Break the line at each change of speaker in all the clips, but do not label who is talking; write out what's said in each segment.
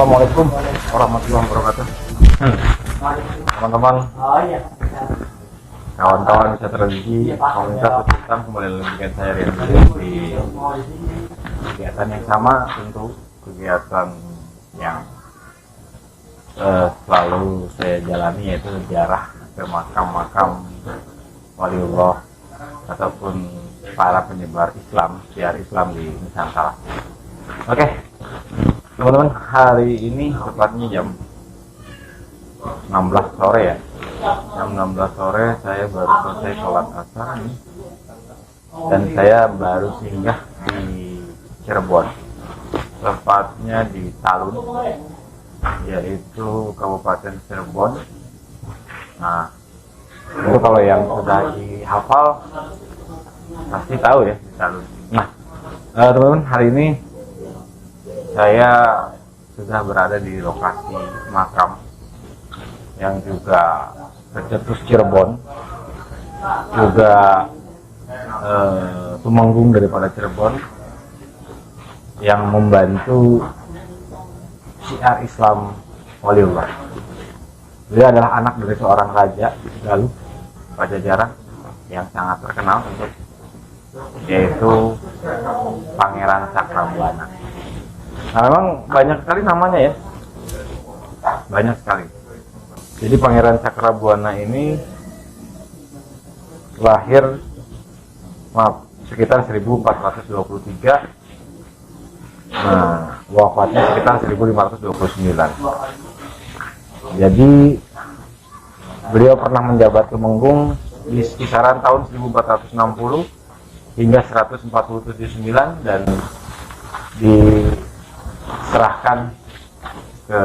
Assalamualaikum warahmatullahi wabarakatuh. Teman-teman, kawan-kawan bisa terlebih komunitas pecinta kembali lagi dengan saya Rian di kegiatan yang sama, tentu kegiatan yang selalu saya jalani, yaitu ziarah ke makam-makam waliullah ataupun para penyebar Islam, syiar Islam di Nusantara. Oke, teman-teman, hari ini tepatnya jam 16 sore ya. Jam 16 sore saya baru selesai sholat asar nih, dan saya baru singgah di Cirebon, tepatnya di Talun, yaitu Kabupaten Cirebon. Nah, itu kalau yang sudah dihafal pasti tahu ya, di Talun. Nah, teman-teman, hari ini saya sudah berada di lokasi makam yang juga tercetus Cirebon, juga tumenggung daripada Cirebon, yang membantu syiar Islam waliullah. Dia adalah anak dari seorang raja Galuh Pajajaran yang sangat terkenal untuk, yaitu Pangeran Cakrabuana. Nah, memang banyak sekali namanya ya, banyak sekali. Jadi Pangeran Cakrabuana ini lahir sekitar 1423, nah wafatnya sekitar 1529. Jadi beliau pernah menjabat tumenggung di kisaran tahun 1460 hingga 1479 dan diserahkan ke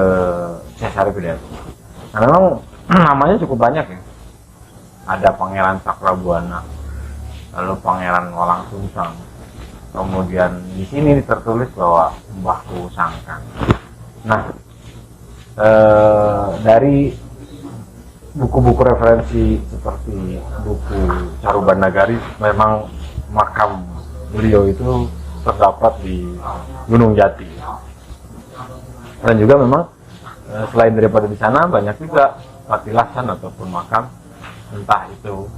Caesar Pidatu. Nah, memang namanya cukup banyak ya. Ada Pangeran Cakrabuana, lalu Pangeran Walang Sungsang. Kemudian di sini tertulis bahwa Mbahku Sangkan. Nah, dari buku-buku referensi seperti buku Caruban Nagari, memang makam beliau itu terdapat di Gunung Jati. Dan juga memang selain daripada di sana, banyak juga patilasan ataupun makam, entah itu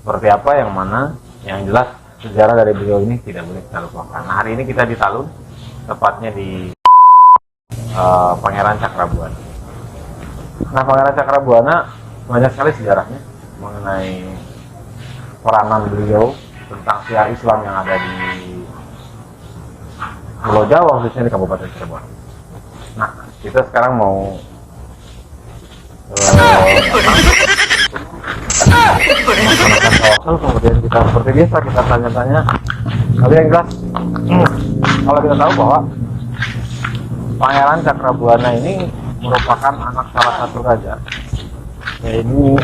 seperti apa, yang mana, yang jelas sejarah dari beliau ini tidak boleh kita lupakan. Nah, hari ini kita di Talun, tepatnya di Pangeran Cakrabuana. Nah, Pangeran Cakrabuana banyak sekali sejarahnya mengenai peranan beliau tentang syiar Islam yang ada di Pulau Jawa, khususnya di Kabupaten Cirebon. Nah, kita sekarang mau melaksanakan tawassul, kemudian kita seperti biasa kita tanya-tanya. Tapi yang jelas, kalau kita tahu bahwa Pangeran Cakrabuana ini merupakan anak salah satu raja, yaitu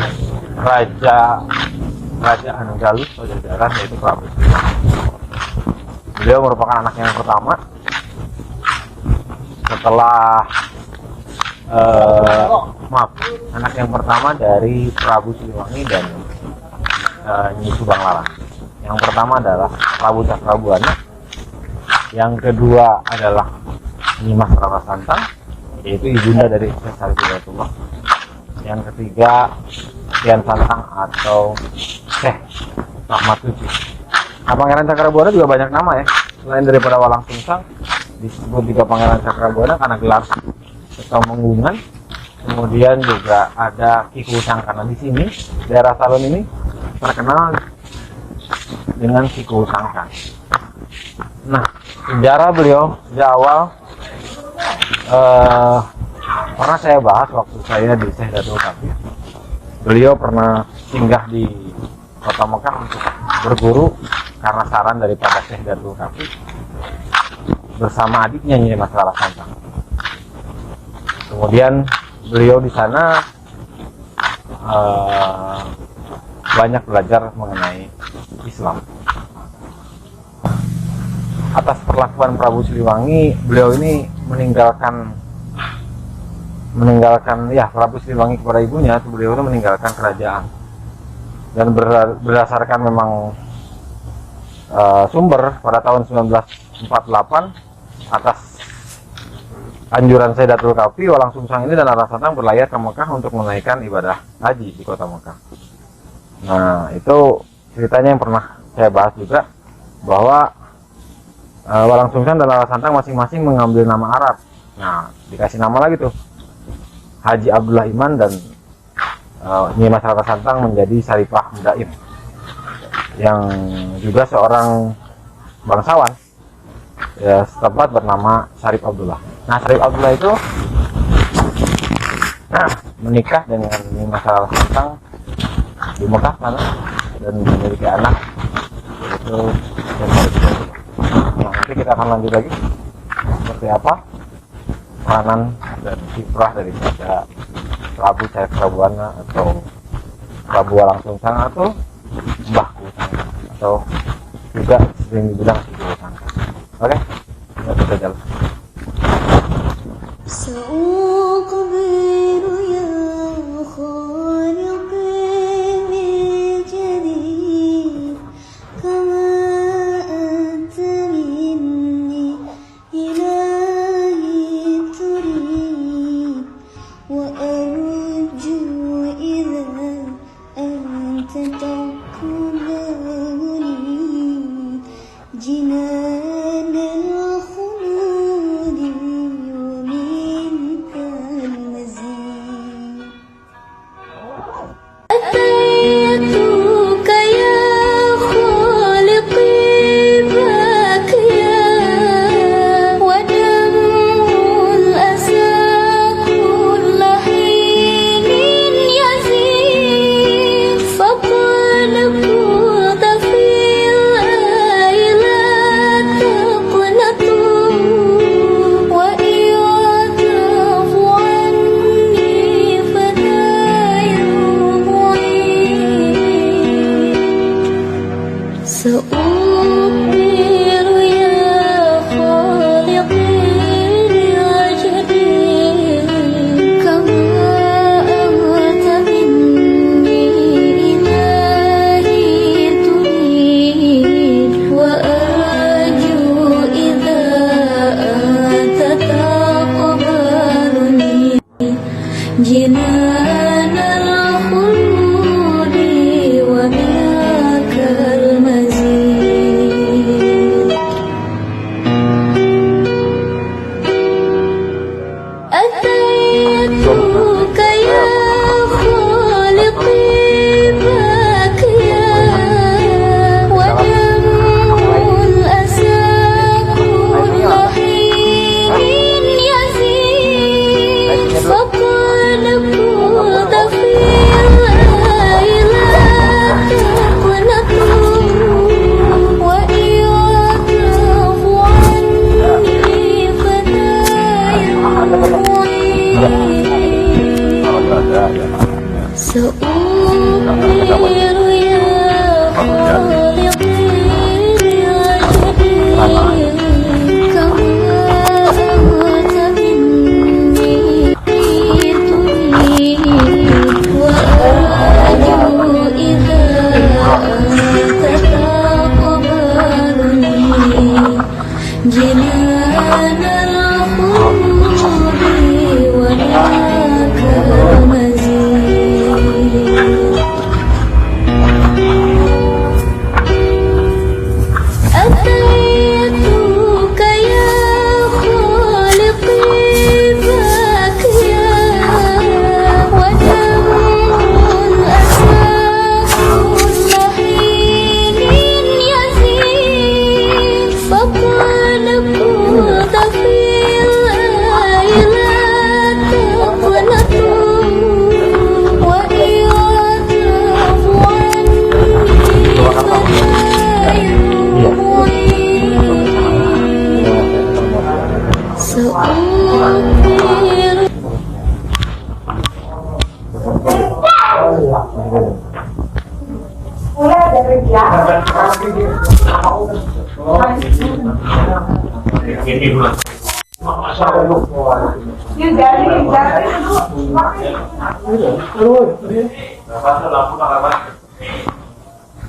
Kerajaan Galuh Pajajaran, yaitu Prabu Siliwangi. Beliau merupakan anak yang pertama setelah anak yang pertama dari Prabu Siliwangi dan Nyi Subang Larang. Yang pertama adalah Prabu Cakrabuana, yang kedua adalah Nyimas Rara Santang, yaitu ibunda dari Caesar Hidayatullah. Yang ketiga Kian Santang atau Syekh Rahmat Suci. Nah, Pangeran Cakrabuana juga banyak nama ya, selain daripada Walang Sungsang, disebut juga Pangeran Cakrabuana karena gelar ketumenggungan. Kemudian juga ada Kiku Sangkan. Di sini daerah Talun ini terkenal dengan Kiku Sangkan. Nah, sejarah beliau di awal pernah saya bahas waktu saya di Syekh Datul Kabir. Beliau pernah singgah di Kota Mekah untuk berguru karena saran daripada Syekh Datul Kabir bersama adiknya Nyimas Rara Santang. Kemudian beliau di sana banyak belajar mengenai Islam. Atas perlakuan Prabu Siliwangi, beliau ini meninggalkan Prabu Siliwangi kepada ibunya. Beliau itu meninggalkan kerajaan, dan berdasarkan memang sumber pada tahun 1948 atas anjuran Sayyidatul Kahfi, Walang Sungsang ini dan Rara Santang berlayar ke Mekah untuk menunaikan ibadah haji di kota Mekah. Nah, itu ceritanya yang pernah saya bahas juga, bahwa Walang Sungsang dan Rara Santang masing-masing mengambil nama Arab. Nah, dikasih nama lagi tuh, Haji Abdullah Iman dan Nyi Mas Rara Santang menjadi Syarifah Mudaim, yang juga seorang bangsawan ya setempat bernama Syarif Abdullah. Nah, Syarif Abdullah itu menikah dengan Nyi Mas Rara Santang di Mekah sana dan memiliki anak, itu. Nah, nanti kita akan lanjut lagi seperti apa peranan dan kiprah daripada Prabu Cakrawala atau Prabu Walang Sungsang atau Mbah Kusang atau juga sering dibilang si Kusang. Oke, kita jalan.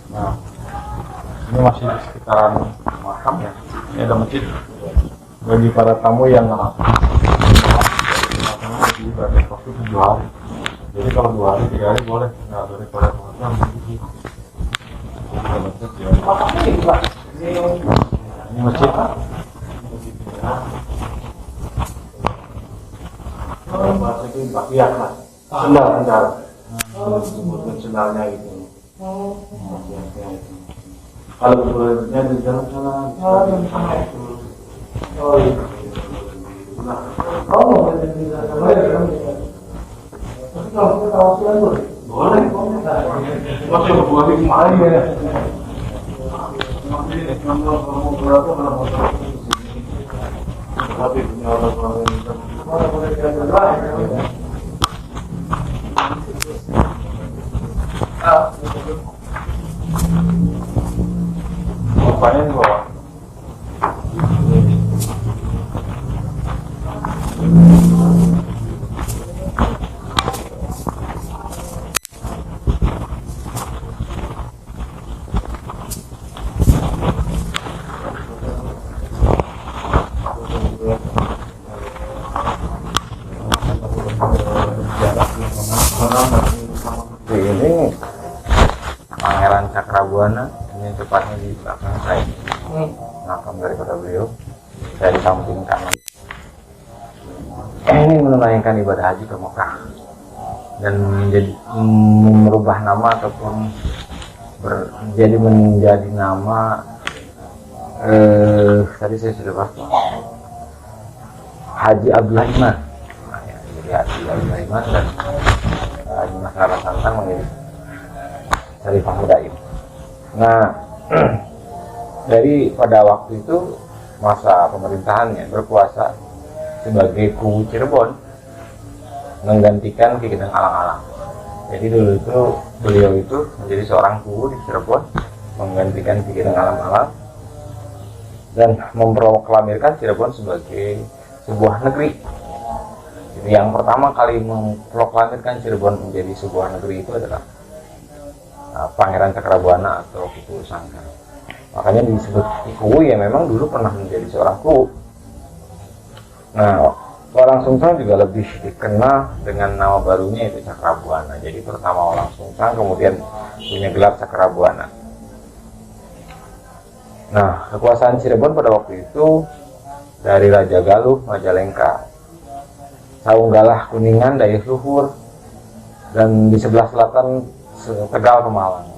Nah, ini masih di sekitaran makam ya. Ini ada masjid bagi para tamu yang di batas waktu 7 hari. Jadi kalau 2 hari 3 hari boleh, nggak daripada macam gitu. Ini masjid Pak. Bahasa itu bagian lah, sendal. Disebutkan sendalnya gitu. Kalau berbuatnya di jalan-jalan, oh iya. Kalau tapi kalau kita tawasul boleh. Boleh. Masih berbuat kemarin ya. Kamu berapa malam tapi punya orang boleh rupanya di bawah. Ini Pangeran Cakrabuana, ini tepatnya di belakang saya. Makam daripada beliau dari samping kanan. Ini menunaikan ibadah haji ke Mekah dan merubah nama ataupun menjadi nama tadi saya sudah bahas Haji Abdullah Iman. Nah, ya, jadi Haji Abdullah Iman dan Haji Mas Rara Santang menjadi Khalifah Mudaim. Nah, dari pada waktu itu masa pemerintahannya berkuasa sebagai Kuwu Cirebon menggantikan Ki Geneng Alang-Alang. Jadi dulu itu beliau itu menjadi seorang Kuwu di Cirebon menggantikan Ki Geneng Alang-Alang dan memproklamirkan Cirebon sebagai sebuah negeri. Jadi yang pertama kali memproklamirkan Cirebon menjadi sebuah negeri itu adalah Pangeran Cakrabuana atau Kiku Sangka. Makanya disebut Kuwu ya memang dulu pernah menjadi seorang Kuwu. Nah, Walang Sungsang juga lebih dikenal dengan nama barunya itu Cakrabuana. Jadi pertama Walang Sungsang kemudian punya gelar Cakrabuana. Nah, kekuasaan Cirebon pada waktu itu dari Raja Galuh, Majalengka, Saunggalah, Kuningan, Dayuh Luhur, dan di sebelah selatan Tegal, Pemalang.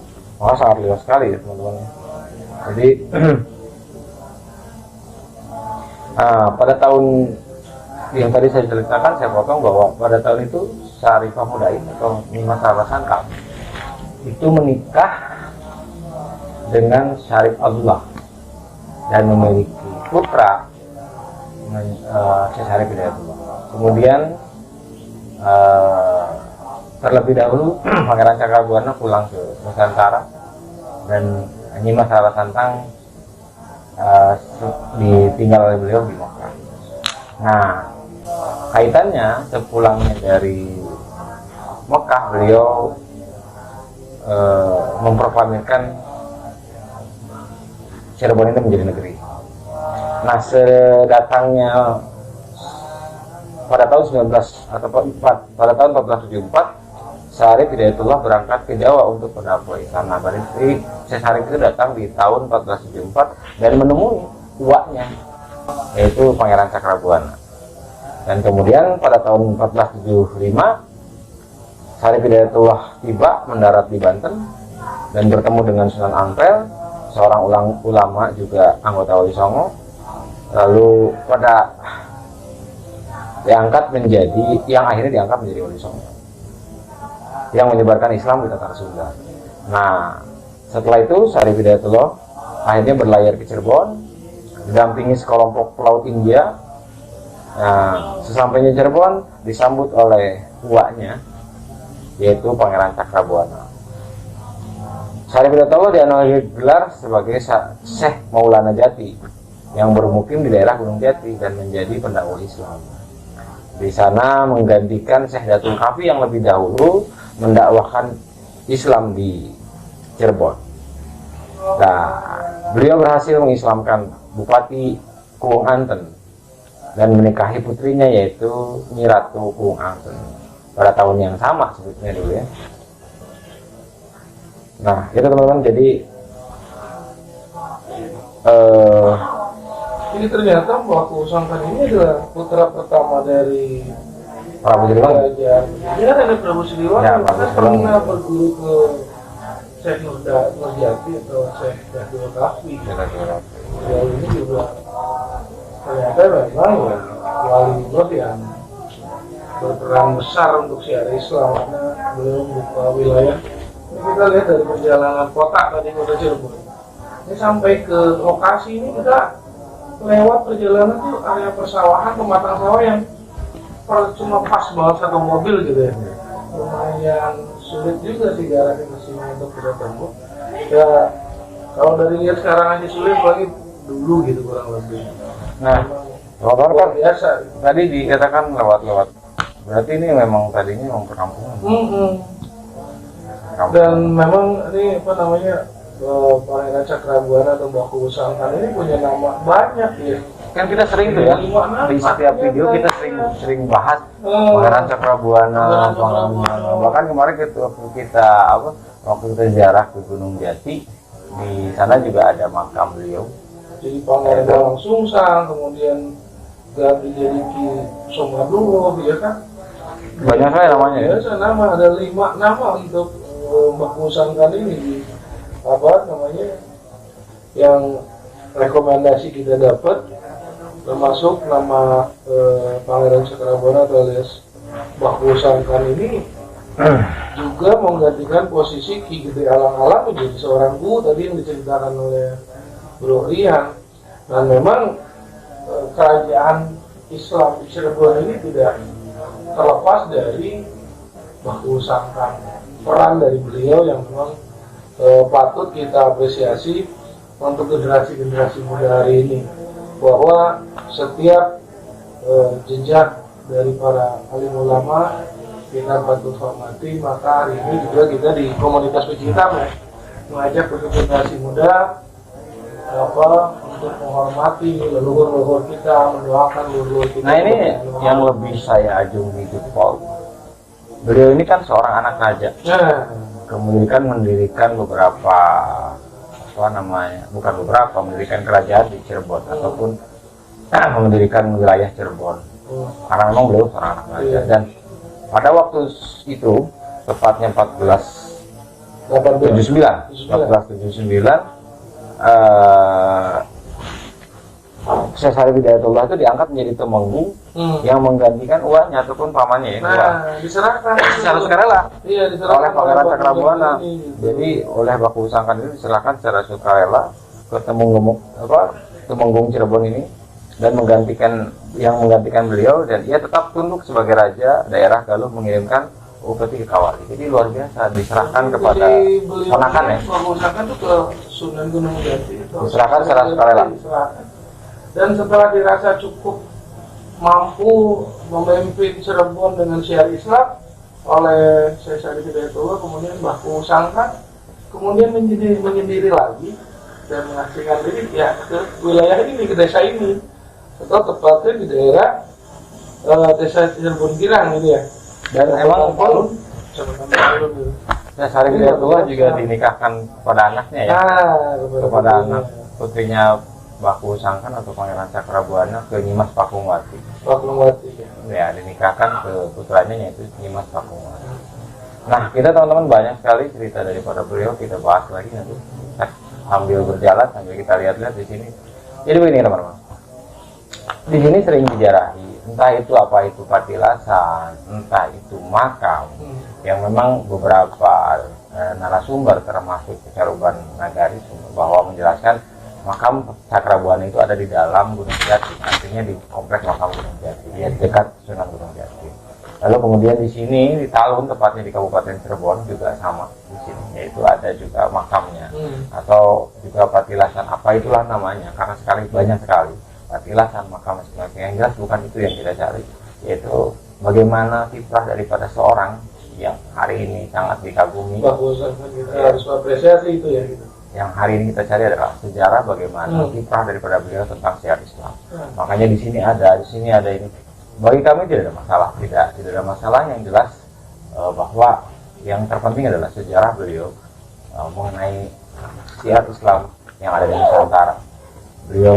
Wah, sangat luas sekali ya teman-teman. Jadi pada tahun yang tadi saya ceritakan, saya potong bahwa pada tahun itu Syarifah Mudaim atau Nimas Rara Santang itu menikah dengan Syarif Abdullah dan memiliki putra Syekh Syarif Hidayatullah. Kemudian terlebih dahulu Pangeran Cakrabuana pulang ke Nusantara dan Nimas Rara Santang ditinggal oleh beliau di Mekah. Nah, kaitannya sepulangnya dari Mekah beliau memproklamirkan Cirebon itu menjadi negeri. Nah, sedatangnya pada tahun 1474 Syarif Hidayatullah berangkat ke Jawa untuk berdakwah Islam. Nah, berarti Syekh Syarif itu datang di tahun 1474 dan menemui uaknya yaitu Pangeran Cakrabuana. Dan kemudian pada tahun 1475 Syarif Hidayatullah tiba mendarat di Banten dan bertemu dengan Sunan Ampel, seorang ulama juga anggota Wali Songo. Lalu pada yang akhirnya diangkat menjadi Wali Songo yang menyebarkan Islam di Tatar Sunda. Nah, setelah itu Syarif Hidayatullah akhirnya berlayar ke Cirebon didampingi sekelompok pelaut India. Nah, sesampainya Cirebon disambut oleh uaknya yaitu Pangeran Cakrabuana. Syarif Hidayatullah dianugerahi gelar sebagai Syekh Maulana Jati yang bermukim di daerah Gunung Jati dan menjadi pendakwah Islam. Di sana menggantikan Syekh Datul Kafi yang lebih dahulu mendakwahkan Islam di Cirebon. Nah, beliau berhasil mengislamkan Bupati Kuwung Anten dan menikahi putrinya yaitu Nyi Ratu Kuung Ageng pada tahun yang sama sebetulnya dulu ya. Nah itu teman-teman, jadi
ini ternyata Mbah Kusangkan ini adalah putra pertama dari
Prabu Siliwangi.
Ini kan ada Prabu Siliwangi,
Ya, Prabu
kan
Siliwangi.
pernah berguru ke Syekh Nurjati atau Syekh Datul Kahfi. Ya ini juga ternyata memang waliullah yang berperan besar untuk syiar Islam, karena beliau membuka wilayah. Ini kita lihat dari perjalanan kota tadi, kota Cirebon. Ini sampai ke lokasi ini kita lewat perjalanan tuh area persawahan, pematang sawah yang cuma pas banget satu mobil gitu ya. Lumayan sulit juga sih jaraknya ke sini untuk kita tempuh. Ya kalau dari lihat sekarang aja sulit, lagi dulu gitu kurang lebih.
Nah, teman-teman kan
biasa.
tadi dikatakan lewat-lewat. Berarti ini memang tadinya memang perkampungan. Perkampungan.
Dan memang ini apa namanya, Pangeran Cakrabuana atau Mbah Kusangkan ini punya nama banyak ya.
Kan kita sering tuh ya, di setiap video kita sering bahas Pangeran Cakrabuana, bahkan kemarin waktu kita ziarah ke Gunung Jati, di sana juga ada makam beliau.
Jadi Pangeran Dalang Sungsang, kemudian ganti jadi Ki Somaduro, ya kan?
Banyak sekali namanya ya.
Biasa nama, ada 5 nama untuk Mbah Kusangkan ini, apa namanya, yang rekomendasi kita dapat, termasuk nama Pangeran Cakrabuana alias Mbah Kusangkan ini juga menggantikan posisi Ki Gede Alang-Alang menjadi seorang guru tadi yang diceritakan oleh Bro Rian. Dan memang kerajaan Islam di Cirebon ini tidak terlepas dari Mbah Kusangkan. Peran dari beliau yang memang patut kita apresiasi untuk generasi-generasi muda hari ini, bahwa setiap jejak dari para alim ulama kita patut hormati. Maka hari ini juga kita di komunitas Pecinta mengajak untuk generasi muda untuk menghormati leluhur-leluhur kita, mendoakan leluhur kita.
Nah ini yang lebih saya ajungi jempol. Beliau ini kan seorang anak raja. Kemudian mendirikan beberapa mendirikan kerajaan di Cirebon ataupun mendirikan wilayah Cirebon. Karena memang beliau seorang anak raja, dan pada waktu itu tepatnya 1479 Syekh Sarif Hidayatullah itu diangkat menjadi temenggung yang menggantikan uaknya ataupun pamannya ya.
Diserahkan
secara sukarela oleh Pangeran Cakrabuana.
Jadi
oleh Mbah Kusangkan ini diserahkan secara sukarela ke Temenggung Cirebon ini, dan menggantikan beliau, dan ia tetap tunduk sebagai raja daerah Galuh, mengirimkan upeti ke Kawali. Jadi luar biasa, diserahkan kepada ponakan ya.
Mbah Kusangkan itu ke Sunan Gunung Jati.
Diserahkan secara sukarela.
Dan setelah dirasa cukup mampu memimpin Cirebon dengan syiar Islam oleh Syekh Sarif Hidayatullah, kemudian Mbah Kusangkan kemudian menyendiri lagi dan mengasingkan diri ya ke wilayah ini, ke desa ini, atau tepatnya di daerah desa Cirebon Girang ini ya.
Dan emang Syekh Sarif Hidayatullah juga dinikahkan kepada anaknya ya, kepada anak putrinya Mbah Kusangkan atau Pangeran Cakrabuana ke Nyimas Pakungwati. Ya, dinikahkan ke putranya yaitu Nyimas Pakungwati. Nah, kita teman-teman banyak sekali cerita daripada beliau, kita bahas lagi nanti sambil berjalan, sambil kita lihat-lihat di sini. Jadi begini teman-teman, di sini sering dijarahi, entah itu patilasan, entah itu makam, yang memang beberapa narasumber termasuk Caruban Nagari bahwa menjelaskan makam Cakrabuana itu ada di dalam Gunung Jati, artinya di kompleks makam Gunung Jati, di dekat Sunan Gunung Jati. Lalu kemudian di sini di Talun, tepatnya di Kabupaten Cirebon juga sama di sini, yaitu ada juga makamnya, atau juga patilasan, apa itulah namanya, karena banyak sekali patilasan, makam sebagainya. Yang jelas bukan itu yang kita cari, yaitu bagaimana kiprah daripada seorang yang hari ini sangat dikagumi.
Mbah Kusangkan kita harus apresiasi itu ya.
yang hari ini kita cari adalah sejarah bagaimana kiprah daripada beliau tentang syiar Islam. Makanya di sini ada ini. Bagi kami tidak ada masalah, tidak ada masalah. Yang jelas bahwa yang terpenting adalah sejarah beliau mengenai syiar Islam yang ada di Nusantara. Beliau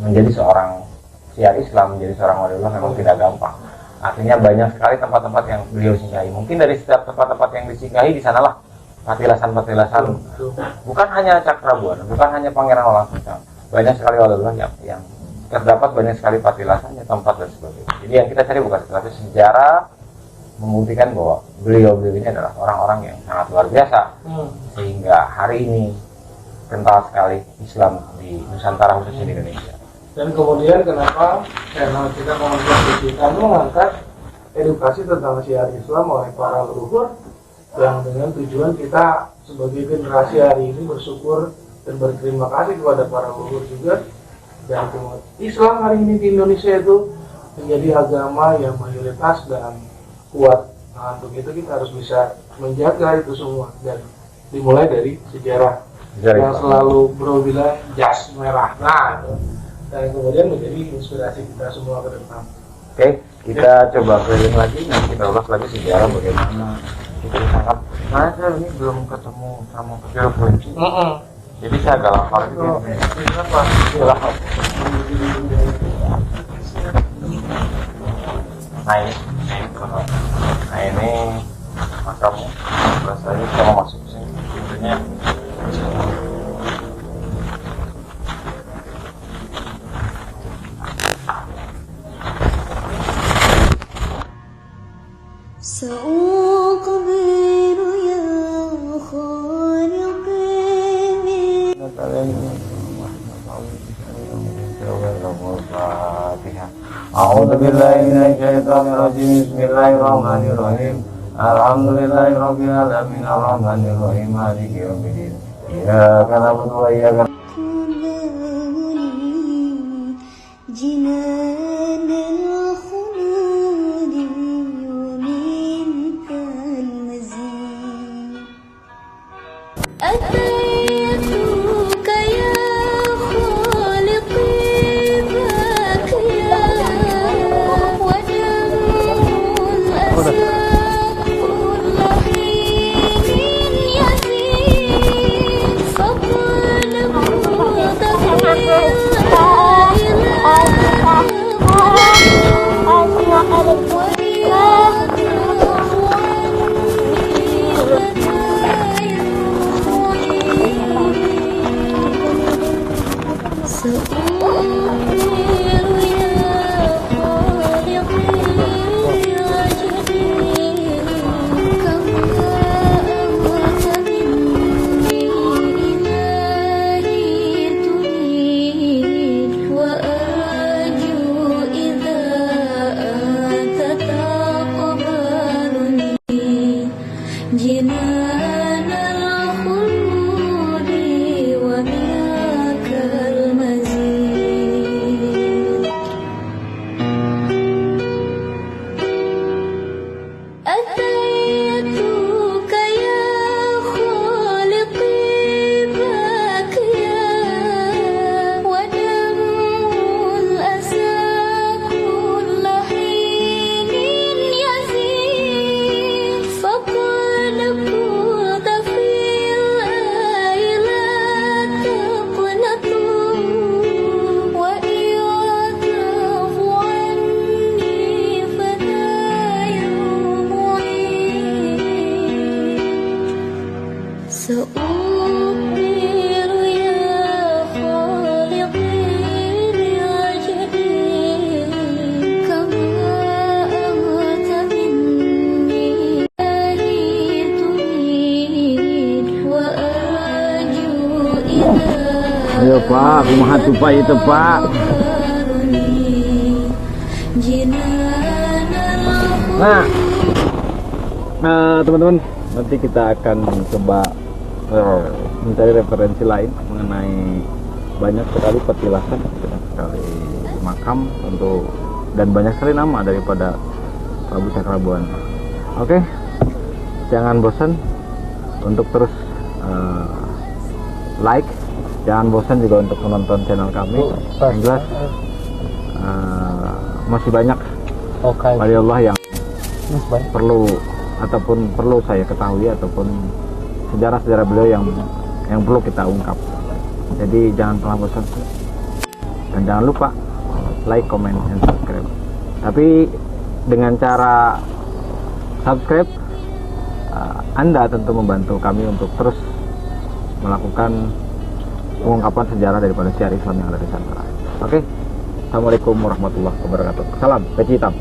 menjadi seorang syiar Islam, menjadi seorang waliullah memang tidak gampang. Artinya banyak sekali tempat-tempat yang beliau singgahi. Mungkin dari setiap tempat-tempat yang disinggahi di sanalah patilasan-patilasan, bukan hanya Cakrabuana, bukan hanya Pangeran Walang Sungsang, banyak sekali waliullah yang terdapat banyak sekali patilasannya, tempat dan sebagainya. Jadi yang kita cari bukan sesuatu, sejarah membuktikan bahwa beliau ini adalah orang-orang yang sangat luar biasa, sehingga hari ini kental sekali Islam di Nusantara, khususnya di Indonesia.
Dan kemudian kenapa channel kita komunitas kita mengangkat edukasi tentang syiar Islam oleh para leluhur, yang dengan tujuan kita sebagai generasi hari ini bersyukur dan berterima kasih kepada para leluhur juga. Dan Islam hari ini di Indonesia itu menjadi agama yang mayoritas dan kuat. Nah, untuk itu kita harus bisa menjaga itu semua, dan dimulai dari sejarah yang selalu bro bilang jas merah. Nah, dan kemudian menjadi inspirasi kita semua ke depan.
Oke, kita coba keliling lagi, nanti kita ulas lagi sejarah bagaimana kita ditangkap. Nah, saya ini belum ketemu sama kecil kunci. Jadi saya agak lapar gitu. Nah ini makamnya. Terus lagi kita mau masuk ke sini. Pintunya.
سأقبل يا خالقي
A'udzu billahi minasyaitonir rajim. Bismillahirrahmanirrahim. Alhamdulillahirabbil alamin arrahmanir rahim maliki yaumiddin. Iyyaka na'budu wa iyyaka
جنان الخلود ومنك المزيد أتيتك يا خالقي باكيا ودم الأسى كل حين يزيد فقلب جنان الخلود ومنك المزيد أتيتك يا خالقي باكيا ودم الأسى كل حين يزيد فقد كنت في الليل تقنطوا وإن تعفو عني فلا يرضعين سأخبر يا خالقي بعجبي كما أمرت مني تريد وأرجو
Ayo Pak, kumaha tuh Pak itu Pak. Nah, teman-teman, nanti kita akan coba mencari referensi lain mengenai banyak sekali petilasan, banyak sekali makam untuk, dan banyak sekali nama daripada Prabu Cakrabuana. Oke, jangan bosan untuk terus like, jangan bosan juga untuk menonton channel kami. Yang jelas masih banyak wali Allah yang perlu saya ketahui, ataupun sejarah-sejarah beliau yang perlu kita ungkap. Jadi jangan pernah bosan, dan jangan lupa like, comment, and subscribe. Tapi dengan cara subscribe, Anda tentu membantu kami untuk terus melakukan pengungkapan sejarah daripada syiar Islam yang ada di Nusantara. Oke, Assalamualaikum warahmatullahi wabarakatuh. Salam peci hitam.